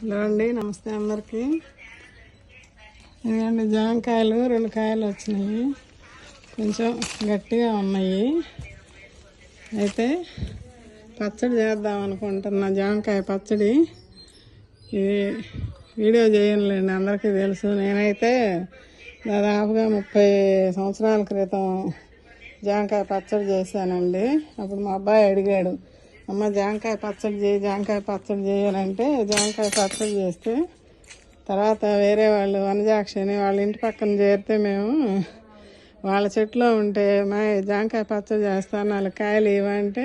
Hello అండి, నమస్తే అందరికీ. ఇదిగోండి జామకాయలు 2 కాయలు వచ్చినాయి, కొంచెం గట్టిగా ఉన్నాయి. అయితే పచ్చడి చేద్దాం అనుకుంటున్నా, జామకాయ పచ్చడి. ఇది వీడియో చేయనులేండి, అందరికీ తెలుసు. నేనైతే దాదాపుగా 30 సంవత్సరాల క్రితం జామకాయ పచ్చడి చేశానండి. అప్పుడు మా అబ్బాయి అడిగాడు, అమ్మ జామకాయ పచ్చడి చేయి, జామకాయ పచ్చడి చేయాలంటే జామకాయ పచ్చడి చేస్తే, తర్వాత వేరే వాళ్ళు వనజాక్షి అని వాళ్ళ ఇంటి పక్కన చేరితే మేము వాళ్ళ చెట్లో ఉంటే మా జామకాయ పచ్చడి చేస్తాను, 4 కాయలు ఇవ్వంటే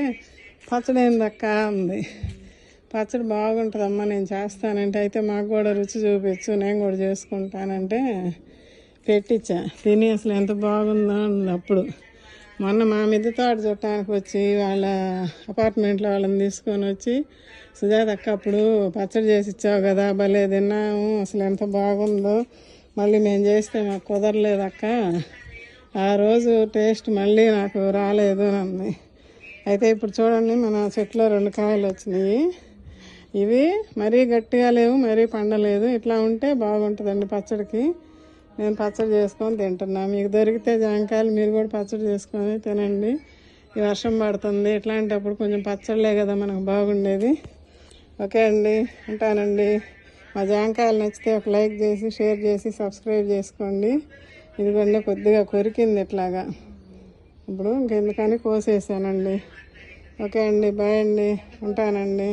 పచ్చడి ఏందక్క ఉంది. పచ్చడి బాగుంటుందమ్మా, నేను చేస్తానంటే, అయితే మాకు కూడా రుచి చూపించు, నేను కూడా చేసుకుంటానంటే పెట్టించా. తిని అసలు ఎంత బాగుందో అంది. అప్పుడు మొన్న మా మిద్దె తోట చుట్టానికి వచ్చి వాళ్ళ అపార్ట్మెంట్లో వాళ్ళని తీసుకొని వచ్చి, సుజాత అక్క అప్పుడు పచ్చడి చేసి ఇచ్చావు కదా, భలే తిన్నాము, అసలు ఎంత బాగుందో, మళ్ళీ మేము చేస్తే మాకు కుదరలేదు అక్క, ఆ రోజు టేస్ట్ మళ్ళీ నాకు రాలేదు అంది. అయితే ఇప్పుడు చూడండి, మన చెట్లో 2 కాయలు వచ్చినాయి. ఇవి మరీ గట్టిగా లేవు, మరీ పండలేదు. ఇట్లా ఉంటే బాగుంటుందండి పచ్చడికి. నేను పచ్చడి చేసుకొని తింటున్నా. మీకు దొరికితే జామకాయలు మీరు కూడా పచ్చడి చేసుకొని తినండి. ఈ వర్షం పడుతుంది, ఇట్లాంటప్పుడు కొంచెం పచ్చడిలే కదా మనకు బాగుండేది. ఓకే అండి, ఉంటానండి. మా జామకాయలు నచ్చితే ఒక లైక్ చేసి, షేర్ చేసి, సబ్స్క్రైబ్ చేసుకోండి. ఇదిగోండి కొద్దిగా కొరికింది ఇట్లాగా, ఇప్పుడు ఇంకెందుకని కోసేసానండి. ఓకే అండి, బాయ్ అండి, ఉంటానండి.